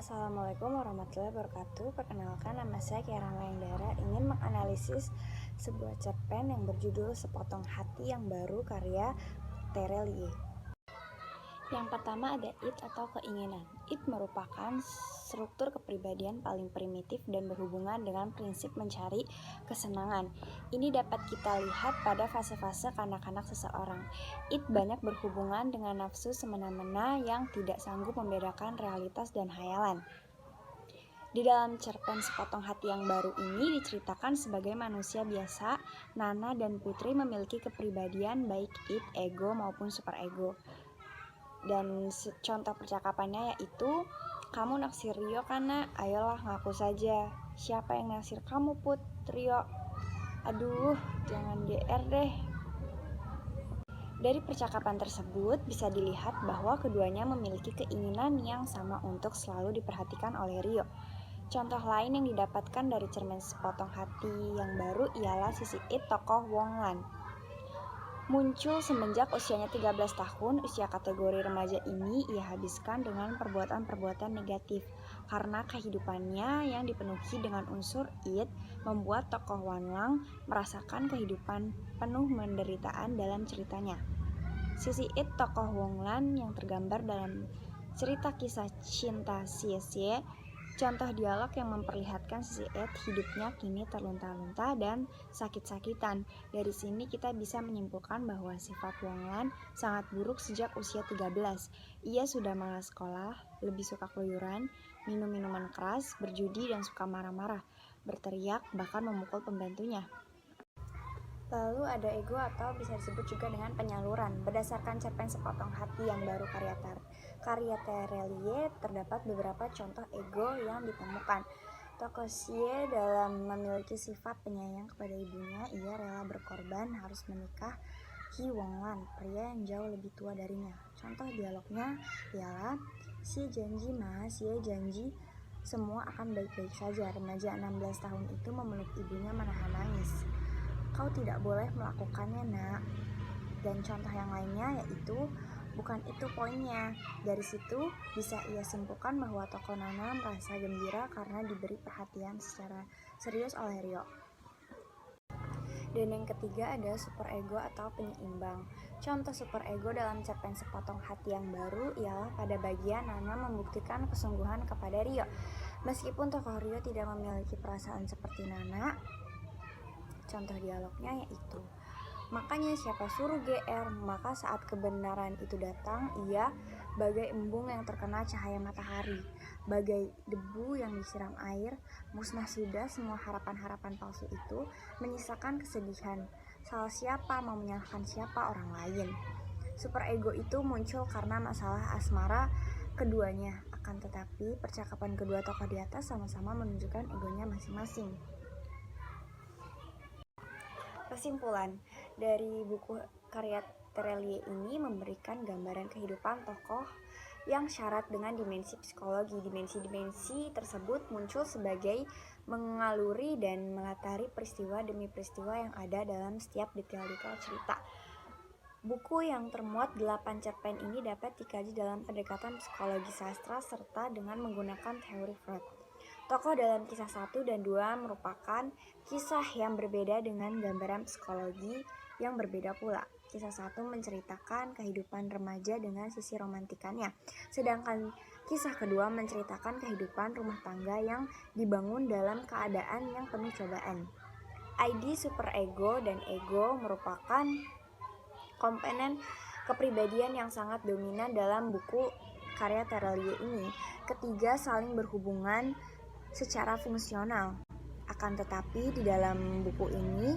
Assalamualaikum warahmatullahi wabarakatuh. Perkenalkan, nama saya Kiara Mayangdara. Ingin menganalisis sebuah cerpen yang berjudul Sepotong Hati yang Baru karya Terelie. Yang pertama ada id atau keinginan. Id merupakan struktur kepribadian paling primitif dan berhubungan dengan prinsip mencari kesenangan. Ini dapat kita lihat pada fase-fase kanak-kanak seseorang. Id banyak berhubungan dengan nafsu semena-mena yang tidak sanggup membedakan realitas dan hayalan. Di dalam cerpen Sepotong Hati yang Baru ini diceritakan sebagai manusia biasa, Nana dan Putri memiliki kepribadian baik id, ego maupun superego. Dan contoh percakapannya yaitu, "Kamu naksir Rio kan, Nak? Ayolah ngaku saja." "Siapa yang naksir kamu, Put?" "Rio." "Aduh, jangan GR deh." Dari percakapan tersebut bisa dilihat bahwa keduanya memiliki keinginan yang sama untuk selalu diperhatikan oleh Rio. Contoh lain yang didapatkan dari cerpen Sepotong Hati yang Baru ialah sisi id tokoh Wong Lan. Muncul semenjak usianya 13 tahun, usia kategori remaja ini ia habiskan dengan perbuatan-perbuatan negatif. Karena kehidupannya yang dipenuhi dengan unsur id, membuat tokoh Wan Lang merasakan kehidupan penuh penderitaan dalam ceritanya. Sisi id tokoh Wong Lan yang tergambar dalam cerita kisah cinta Xie. Contoh dialog yang memperlihatkan sisi id hidupnya kini terlunta-lunta dan sakit-sakitan. Dari sini kita bisa menyimpulkan bahwa sifat Wong Lan sangat buruk sejak usia 13. Ia sudah malas sekolah, lebih suka keluyuran, minum minuman keras, berjudi dan suka marah-marah, berteriak, bahkan memukul pembantunya. Lalu ada ego atau bisa disebut juga dengan penyaluran. Berdasarkan cerpen Sepotong Hati yang Baru karya Terelie, terdapat beberapa contoh ego yang ditemukan. Tokoh Xie dalam memiliki sifat penyayang kepada ibunya, ia rela berkorban harus menikahi Wong Lan, pria yang jauh lebih tua darinya. Contoh dialognya ialah, "Xie janji Ma, Xie janji semua akan baik-baik saja." Remaja 16 tahun itu memeluk ibunya menahan nangis. "Kau tidak boleh melakukannya, Nak." Dan contoh yang lainnya yaitu, "Bukan itu poinnya." Dari situ bisa ia simpulkan bahwa tokoh Nana merasa gembira karena diberi perhatian secara serius oleh Rio. Dan yang ketiga ada superego atau penyeimbang. Contoh superego dalam cerpen Sepotong Hati yang Baru ialah pada bagian Nana membuktikan kesungguhan kepada Rio. Meskipun tokoh Rio tidak memiliki perasaan seperti Nana, contoh dialognya yaitu, "Makanya siapa suruh GR, maka saat kebenaran itu datang, ia bagai embung yang terkena cahaya matahari, bagai debu yang disiram air, musnah sudah semua harapan-harapan palsu itu, menyisakan kesedihan. Salah siapa mau menyalahkan siapa orang lain." Superego itu muncul karena masalah asmara keduanya, akan tetapi percakapan kedua tokoh di atas sama-sama menunjukkan egonya masing-masing. Kesimpulan dari buku karya Terelie ini memberikan gambaran kehidupan tokoh yang syarat dengan dimensi psikologi. Dimensi-dimensi tersebut muncul sebagai mengaluri dan melatari peristiwa demi peristiwa yang ada dalam setiap detail-detail cerita. Buku yang termuat 8 cerpen ini dapat dikaji dalam pendekatan psikologi sastra serta dengan menggunakan teori Freud. Tokoh dalam kisah 1 dan 2 merupakan kisah yang berbeda dengan gambaran psikologi yang berbeda pula. Kisah 1 menceritakan kehidupan remaja dengan sisi romantikannya, sedangkan kisah kedua menceritakan kehidupan rumah tangga yang dibangun dalam keadaan yang penuh cobaan. ID superego dan ego merupakan komponen kepribadian yang sangat dominan dalam buku karya Terelie ini. Ketiga saling berhubungan secara fungsional. Akan tetapi di dalam buku ini,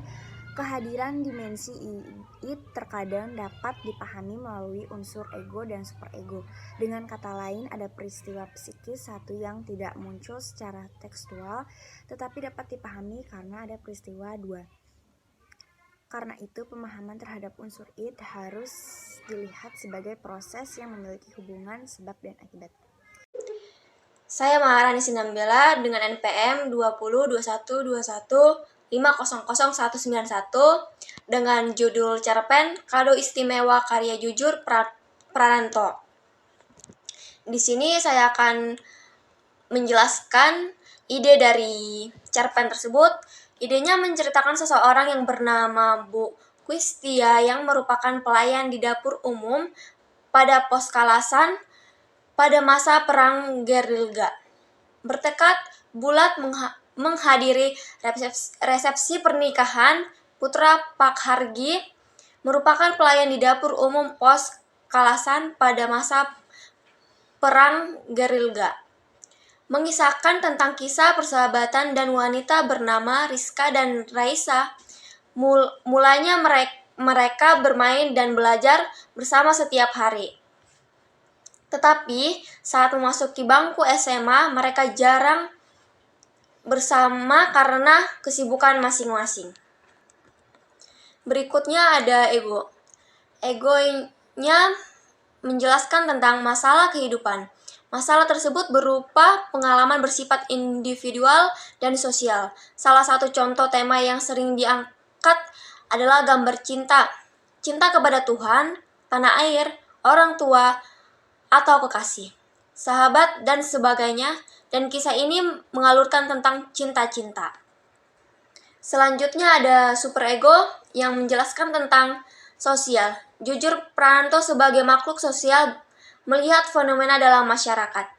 kehadiran dimensi id terkadang dapat dipahami melalui unsur ego dan superego. Dengan kata lain, ada peristiwa psikis satu yang tidak muncul secara tekstual, tetapi dapat dipahami karena ada peristiwa dua. Karena itu, pemahaman terhadap unsur id harus dilihat sebagai proses yang memiliki hubungan sebab dan akibat. Saya Maharani Sinambela dengan NPM 202121500191 dengan judul cerpen Kado Istimewa karya Jujur Prananto. Di sini saya akan menjelaskan ide dari cerpen tersebut. Idenya menceritakan seseorang yang bernama Bu Kwistia yang merupakan pelayan di dapur umum pada pos Kalasan pada masa Perang Gerilga. Bertekad bulat menghadiri resepsi pernikahan putra Pak Hargi, merupakan pelayan di dapur umum pos Kalasan pada masa Perang Gerilga. Mengisahkan tentang kisah persahabatan dan wanita bernama Rizka dan Raisa. Mulanya mereka bermain dan belajar bersama setiap hari. Tetapi saat memasuki bangku SMA, mereka jarang bersama karena kesibukan masing-masing. Berikutnya ada ego. Egonya menjelaskan tentang masalah kehidupan. Masalah tersebut berupa pengalaman bersifat individual dan sosial. Salah satu contoh tema yang sering diangkat adalah gambar cinta. Cinta kepada Tuhan, tanah air, orang tua, atau kekasih, sahabat, dan sebagainya. Dan kisah ini mengalurkan tentang cinta-cinta. Selanjutnya ada superego yang menjelaskan tentang sosial. Jujur Pranto sebagai makhluk sosial melihat fenomena dalam masyarakat.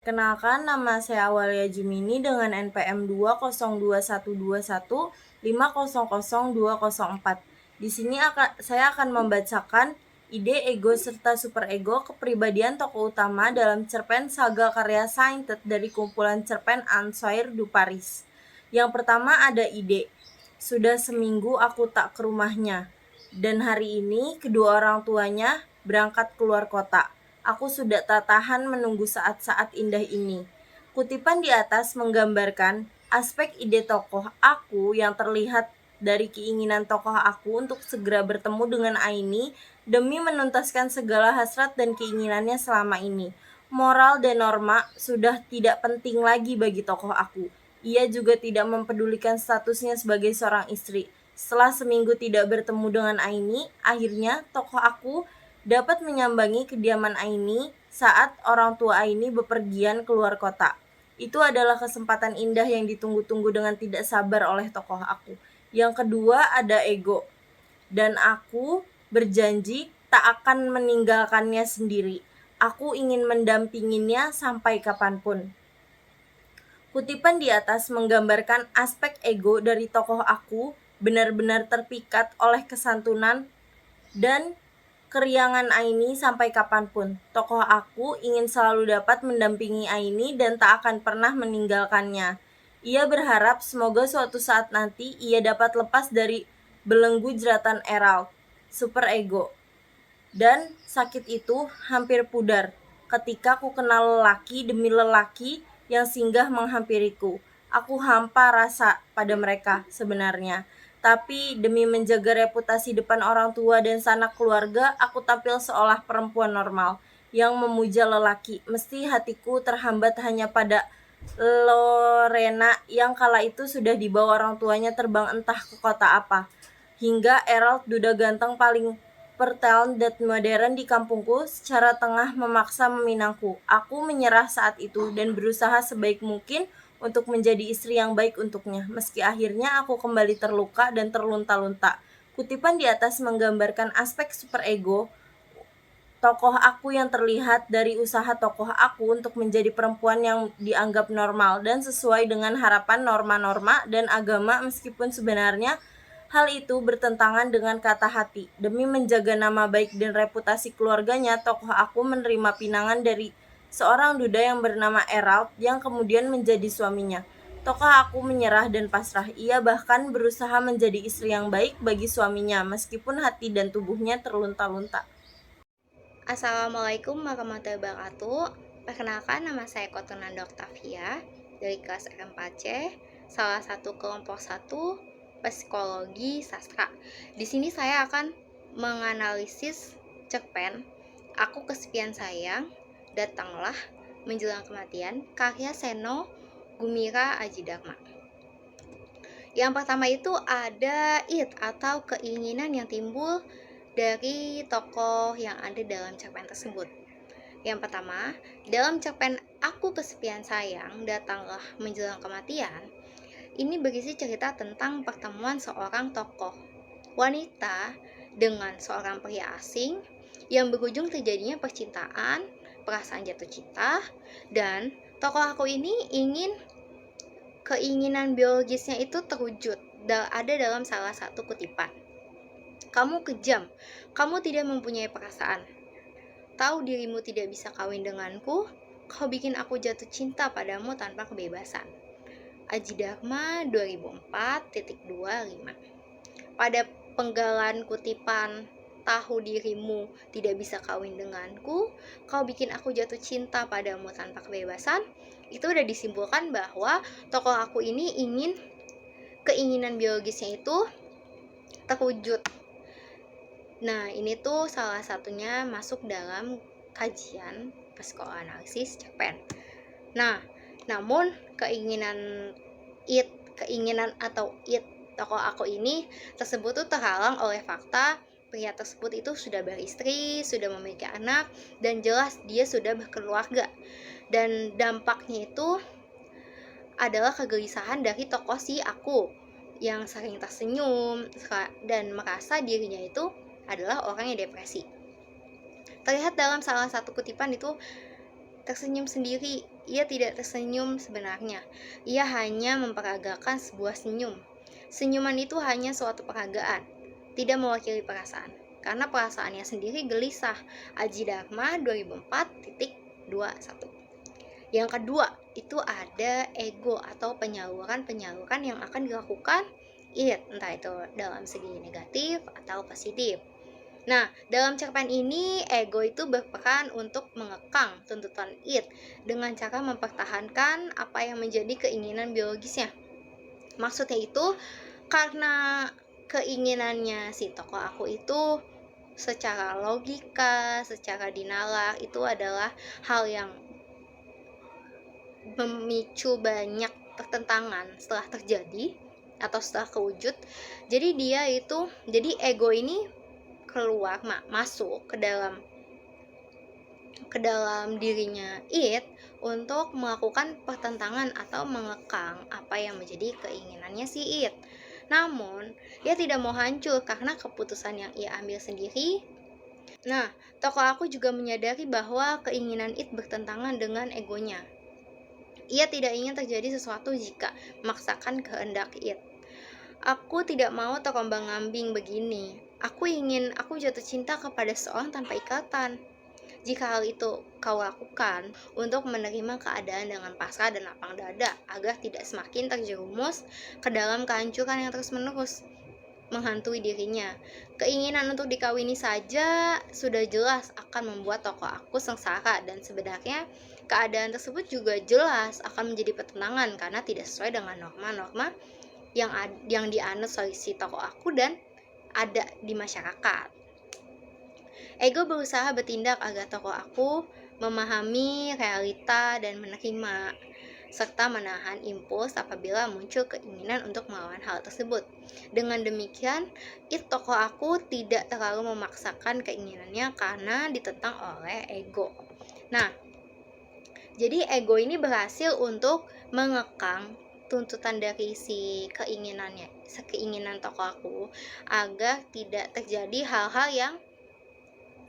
Kenalkan, nama saya Awalia Jumini dengan NPM 2021215002004. Di sini saya akan membacakan ide ego serta superego kepribadian tokoh utama dalam cerpen Saga karya Sainted dari kumpulan cerpen Ansoir du Paris. Yang pertama ada ide. Sudah seminggu aku tak ke rumahnya. Dan hari ini kedua orang tuanya berangkat keluar kota. Aku sudah tak tahan menunggu saat-saat indah ini. Kutipan di atas menggambarkan aspek ide tokoh aku yang terlihat dari keinginan tokoh aku untuk segera bertemu dengan Aini demi menuntaskan segala hasrat dan keinginannya selama ini. Moral dan norma sudah tidak penting lagi bagi tokoh aku. Ia juga tidak mempedulikan statusnya sebagai seorang istri. Setelah seminggu tidak bertemu dengan Aini, akhirnya tokoh aku dapat menyambangi kediaman Aini saat orang tua Aini bepergian keluar kota. Itu adalah kesempatan indah yang ditunggu-tunggu dengan tidak sabar oleh tokoh aku. Yang kedua ada ego. Dan aku berjanji tak akan meninggalkannya sendiri. Aku ingin mendampinginya sampai kapanpun. Kutipan di atas menggambarkan aspek ego dari tokoh aku benar-benar terpikat oleh kesantunan dan keriangan Aini sampai kapanpun. Tokoh aku ingin selalu dapat mendampingi Aini dan tak akan pernah meninggalkannya. Ia berharap semoga suatu saat nanti ia dapat lepas dari belenggu jeratan Erald, superego. Dan sakit itu hampir pudar ketika ku kenal lelaki demi lelaki yang singgah menghampiriku. Aku hampa rasa pada mereka sebenarnya. Tapi demi menjaga reputasi depan orang tua dan sanak keluarga, aku tampil seolah perempuan normal yang memuja lelaki. Mesti hatiku terhambat hanya pada Lorena yang kala itu sudah dibawa orang tuanya terbang entah ke kota apa. Hingga Erald, duda ganteng paling pertalent dan modern di kampungku, secara tengah memaksa meminangku. Aku menyerah saat itu dan berusaha sebaik mungkin untuk menjadi istri yang baik untuknya, meski akhirnya aku kembali terluka dan terlunta-lunta. Kutipan di atas menggambarkan aspek superego tokoh aku yang terlihat dari usaha tokoh aku untuk menjadi perempuan yang dianggap normal dan sesuai dengan harapan norma-norma dan agama, meskipun sebenarnya hal itu bertentangan dengan kata hati. Demi menjaga nama baik dan reputasi keluarganya, tokoh aku menerima pinangan dari seorang duda yang bernama Erald yang kemudian menjadi suaminya. Tokoh aku menyerah dan pasrah. Ia bahkan berusaha menjadi istri yang baik bagi suaminya meskipun hati dan tubuhnya terlunta-lunta. Assalamualaikum warahmatullahi wabarakatuh. Perkenalkan, nama saya Kotunanda Octavia dari kelas R4C, salah satu kelompok 1 Psikologi Sastra. Di sini saya akan menganalisis cerpen Aku Kesepian Sayang, Datanglah Menjelang Kematian, karya Seno Gumira Aji Dharma. Yang pertama itu ada id atau keinginan yang timbul dari tokoh yang ada dalam cerpen tersebut. Yang pertama, dalam cerpen Aku Kesepian Sayang, Datanglah Menjelang Kematian, ini berisi cerita tentang pertemuan seorang tokoh wanita dengan seorang pria asing yang berujung terjadinya percintaan, perasaan jatuh cinta, dan tokoh aku ini ingin keinginan biologisnya itu terwujud. Ada dalam salah satu kutipan. Kamu kejam, kamu tidak mempunyai perasaan. Tahu dirimu tidak bisa kawin denganku, kau bikin aku jatuh cinta padamu tanpa kebebasan. Aji Dharma 2004.25. Pada penggalan kutipan tahu dirimu tidak bisa kawin denganku, kau bikin aku jatuh cinta padamu tanpa kebebasan, itu udah disimpulkan bahwa tokoh aku ini ingin keinginan biologisnya itu terwujud. Nah, ini tuh salah satunya masuk dalam kajian psikoanalisis cerpen. Nah, namun keinginan tokoh aku ini tersebut tuh terhalang oleh fakta pria tersebut itu sudah beristri, sudah memiliki anak, dan jelas dia sudah berkeluarga. Dan dampaknya itu adalah kegelisahan dari tokoh si aku yang sering tersenyum dan merasa dirinya itu adalah orang yang depresi. Terlihat dalam salah satu kutipan itu tersenyum sendiri. Ia tidak tersenyum sebenarnya. Ia hanya memperagakan sebuah senyum. Senyuman itu hanya suatu peragaan, tidak mewakili perasaan, karena perasaannya sendiri gelisah. Aji Dharma 2004.21. Yang kedua, itu ada ego atau penyaluran yang akan dilakukan entah itu dalam segi negatif atau positif. Nah, dalam cerpen ini, ego itu berperan untuk mengekang tuntutan dengan cara mempertahankan apa yang menjadi keinginan biologisnya. Maksudnya itu, karena keinginannya si tokoh aku itu secara logika, secara dinalar, itu adalah hal yang memicu banyak pertentangan setelah terjadi atau setelah kewujud. Jadi ego ini keluar masuk ke dalam dirinya untuk melakukan pertentangan atau mengekang apa yang menjadi keinginannya si Namun, dia tidak mau hancur karena keputusan yang ia ambil sendiri. Nah, tokoh aku juga menyadari bahwa keinginan bertentangan dengan egonya. Ia tidak ingin terjadi sesuatu jika memaksakan kehendak Aku tidak mau terombang-ambing begini. Aku jatuh cinta kepada seorang tanpa ikatan. Jika hal itu kau lakukan untuk menerima keadaan dengan pasrah dan lapang dada agar tidak semakin terjerumus ke dalam kehancuran yang terus-menerus menghantui dirinya. Keinginan untuk dikawini saja sudah jelas akan membuat tokoh aku sengsara, dan sebenarnya keadaan tersebut juga jelas akan menjadi pertentangan karena tidak sesuai dengan norma-norma yang dianut oleh si tokoh aku dan ada di masyarakat. Ego berusaha bertindak agar tokoh aku memahami realita dan menerima, serta menahan impuls apabila muncul keinginan untuk melawan hal tersebut. Dengan demikian, tokoh aku tidak terlalu memaksakan keinginannya karena ditentang oleh ego. Nah, jadi ego ini berhasil untuk mengekang tuntutan dari keinginan tokoh aku agar tidak terjadi hal-hal yang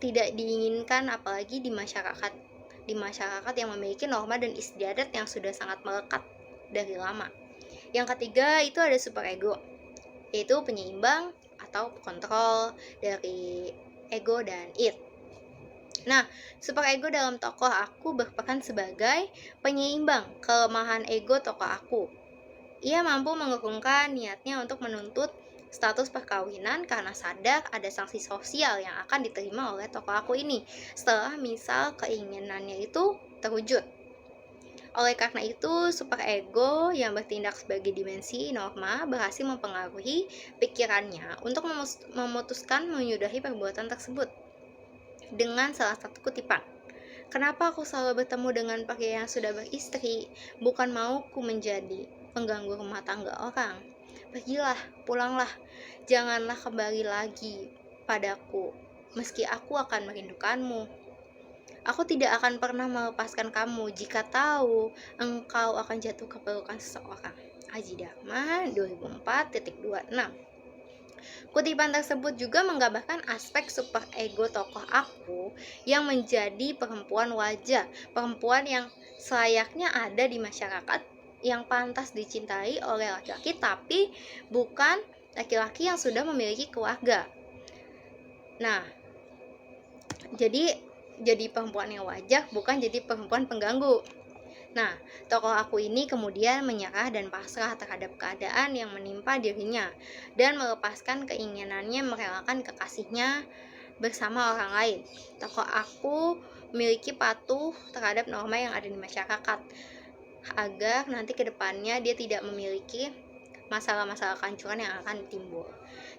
tidak diinginkan, apalagi di masyarakat yang memiliki norma dan istiadat yang sudah sangat melekat dari lama. Yang ketiga itu ada superego, yaitu penyeimbang atau kontrol dari ego dan Nah, superego dalam tokoh aku berperan sebagai penyeimbang kelemahan ego tokoh aku. Ia mampu mengurungkan niatnya untuk menuntut status perkawinan karena sadar ada sanksi sosial yang akan diterima oleh tokoh aku ini setelah misal keinginannya itu terwujud. Oleh karena itu, superego yang bertindak sebagai dimensi norma berhasil mempengaruhi pikirannya untuk memutuskan menyudahi perbuatan tersebut. Dengan salah satu kutipan, kenapa aku selalu bertemu dengan pria yang sudah beristri? Bukan mauku menjadi pengganggu rumah tangga orang. Pergilah, pulanglah, janganlah kembali lagi padaku, meski aku akan merindukanmu. Aku tidak akan pernah melepaskan kamu jika tahu engkau akan jatuh ke pelukan seseorang. Aji Dharma 2004.26. Kutipan tersebut juga menggambarkan aspek super ego tokoh aku yang menjadi perempuan wajar, perempuan yang selayaknya ada di masyarakat, yang pantas dicintai oleh laki-laki tapi bukan laki-laki yang sudah memiliki keluarga. Nah, jadi perempuan yang wajar, bukan jadi perempuan pengganggu. Nah, tokoh aku ini kemudian menyerah dan pasrah terhadap keadaan yang menimpa dirinya dan melepaskan keinginannya merelakan kekasihnya bersama orang lain. Tokoh aku memiliki patuh terhadap norma yang ada di masyarakat agar nanti ke depannya dia tidak memiliki masalah-masalah kehancuran yang akan timbul.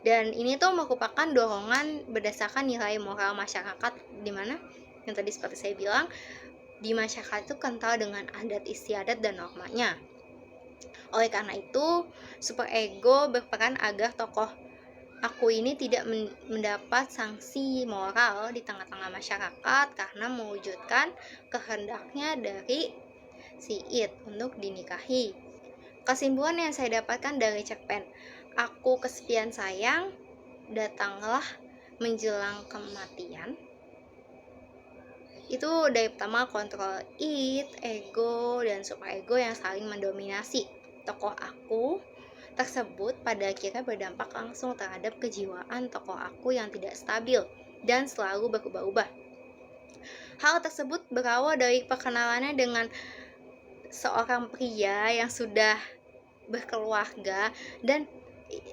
Dan ini tuh merupakan dorongan berdasarkan nilai moral masyarakat, di mana yang tadi seperti saya bilang, di masyarakat itu kental dengan adat istiadat dan normanya. Oleh karena itu, super ego berperan agar tokoh aku ini tidak mendapat sanksi moral di tengah-tengah masyarakat karena mewujudkan kehendaknya dari si It untuk dinikahi. Kesimpulan yang saya dapatkan dari cerpen Aku Kesepian Sayang, Datanglah Menjelang Kematian, itu dari pertama kontrol id, ego, dan super ego yang saling mendominasi tokoh aku tersebut pada akhirnya berdampak langsung terhadap kejiwaan tokoh aku yang tidak stabil dan selalu berubah-ubah. Hal tersebut berawal dari perkenalannya dengan seorang pria yang sudah berkeluarga dan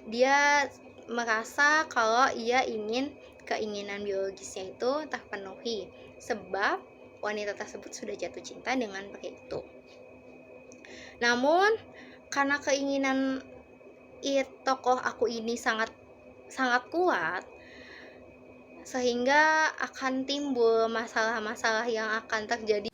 dia merasa kalau keinginan biologisnya itu terpenuhi sebab wanita tersebut sudah jatuh cinta dengan pria itu. Namun karena keinginan tokoh aku ini sangat kuat, sehingga akan timbul masalah-masalah yang akan terjadi